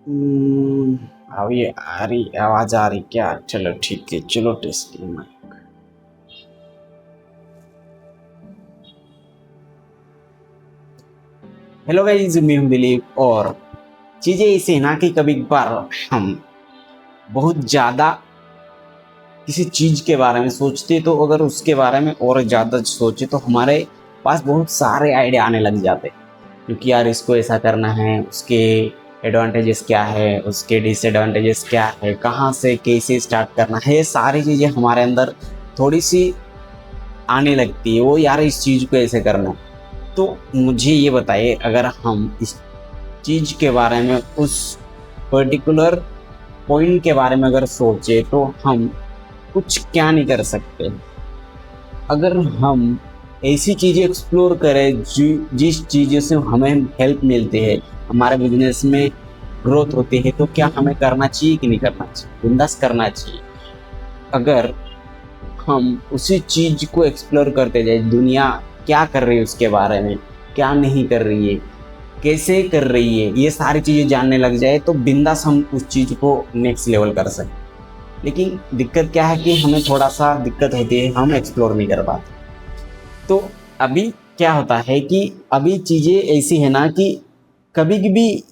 हम्म, अब ये आ रही आवाज आ रही क्या? चलो ठीक है, चलो टेस्टिंग में। हेलो गाइस, मैं हूं दिलीप। और चीजें ऐसे हैं ना कि कभी कभार हम बहुत ज्यादा किसी चीज के बारे में सोचते, तो अगर उसके बारे में और ज्यादा सोचे तो हमारे पास बहुत सारे आइडिया आने लग जाते हैं। क्योंकि यार इसको ऐसा करना है, उसके एडवांटेजेस क्या है, उसके डिसएडवांटेजेस क्या है, कहाँ से कैसे स्टार्ट करना है, ये सारी चीज़ें हमारे अंदर थोड़ी सी आने लगती है। वो यार इस चीज़ को ऐसे करना है। तो मुझे ये बताइए, अगर हम इस चीज़ के बारे में, उस पर्टिकुलर पॉइंट के बारे में अगर सोचे तो हम कुछ क्या नहीं कर सकते। अगर हम ऐसी चीज़ें एक्सप्लोर करें जिस चीज़ों से हमें हेल्प मिलती है, हमारे बिजनेस में ग्रोथ होती है, तो क्या हमें करना चाहिए कि नहीं करना चाहिए? बिंदास करना चाहिए। अगर हम उसी चीज़ को एक्सप्लोर करते जाए, दुनिया क्या कर रही है उसके बारे में, क्या नहीं कर रही है, कैसे कर रही है, ये सारी चीज़ें जानने लग जाए तो बिंदास हम उस चीज़ को नेक्स्ट लेवल कर सकते। लेकिन दिक्कत क्या है कि हमें थोड़ा सा दिक्कत होती है, हम एक्सप्लोर नहीं कर पाते। तो अभी क्या होता है कि अभी चीज़ें ऐसी है ना कि कभी कभी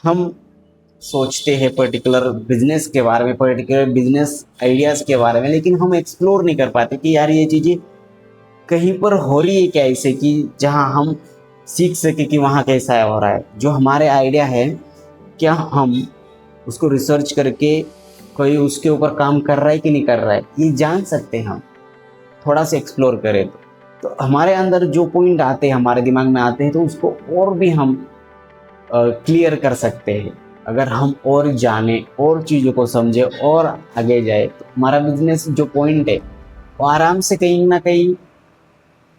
हम सोचते हैं पर्टिकुलर बिजनेस के बारे में, पर्टिकुलर बिजनेस आइडियाज़ के बारे में, लेकिन हम एक्सप्लोर नहीं कर पाते कि यार ये चीज़ें कहीं पर हो रही है क्या, ऐसे कि जहाँ हम सीख सके कि वहाँ कैसा हो रहा है। जो हमारे आइडिया है, क्या हम उसको रिसर्च करके कोई उसके ऊपर काम कर रहा है कि नहीं कर रहा है, ये जान सकते हैं हम थोड़ा सा एक्सप्लोर करें तो हमारे अंदर जो पॉइंट आते हैं, हमारे दिमाग में आते हैं, तो उसको और भी हम क्लियर कर सकते हैं। अगर हम और जाने और चीज़ों को समझे और आगे जाए तो हमारा बिजनेस जो पॉइंट है वो आराम से कहीं ना कहीं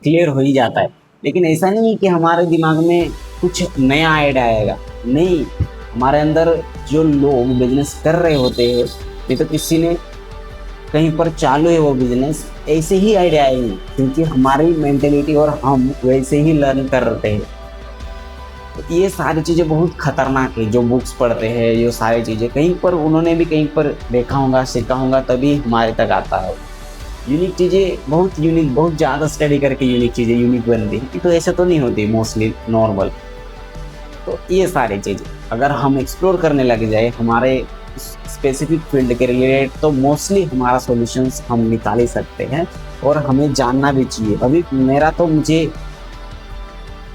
क्लियर हो ही जाता है। लेकिन ऐसा नहीं है कि हमारे दिमाग में कुछ नया आइडिया आएगा, नहीं। हमारे अंदर जो लोग बिजनेस कर रहे होते हैं, नहीं तो किसी ने कहीं पर चालू है वो बिजनेस, ऐसे ही आइडिया आएंगे, क्योंकि हमारी मेंटेलिटी और हम वैसे ही लर्न करते हैं। तो ये सारी चीज़ें बहुत खतरनाक है। जो बुक्स पढ़ते हैं, ये सारी चीज़ें कहीं पर उन्होंने भी कहीं पर देखा होगा, सीखा होगा, तभी हमारे तक आता है। यूनिक चीज़ें, बहुत यूनिक, बहुत ज़्यादा स्टडी करके यूनिक चीज़ें यूनिक बनती है, तो ऐसा तो नहीं होती मोस्टली नॉर्मल। तो ये सारी चीज़ें अगर हम एक्सप्लोर करने लग जाए हमारे स्पेसिफिक फील्ड के रिलेटेड, तो मोस्टली हमारा सॉल्यूशंस हम निकाल ही सकते हैं। और हमें जानना भी चाहिए। अभी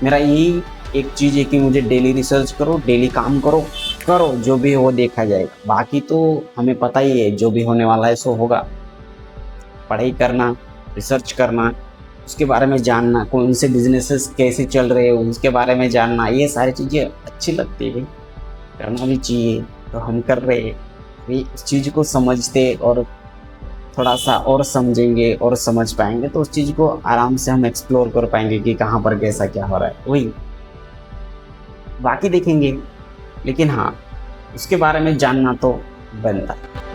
मेरा यही एक चीज़ है कि मुझे डेली रिसर्च करो, डेली काम करो, करो जो भी है वो देखा जाएगा। बाकी तो हमें पता ही है, जो भी होने वाला है सो होगा। पढ़ाई करना, रिसर्च करना, उसके बारे में जानना, कौन से बिजनेसेस कैसे चल रहे हैं उसके बारे में जानना, ये सारी चीज़ें अच्छी लगती है, करना भी चाहिए। तो हम कर रहे हैं। अभी इस चीज़ को समझते और थोड़ा सा और समझेंगे और समझ पाएंगे, तो उस चीज़ को आराम से हम एक्सप्लोर कर पाएंगे कि कहाँ पर कैसा क्या हो रहा है। वही बाकी देखेंगे, लेकिन हाँ, उसके बारे में जानना तो बनता है।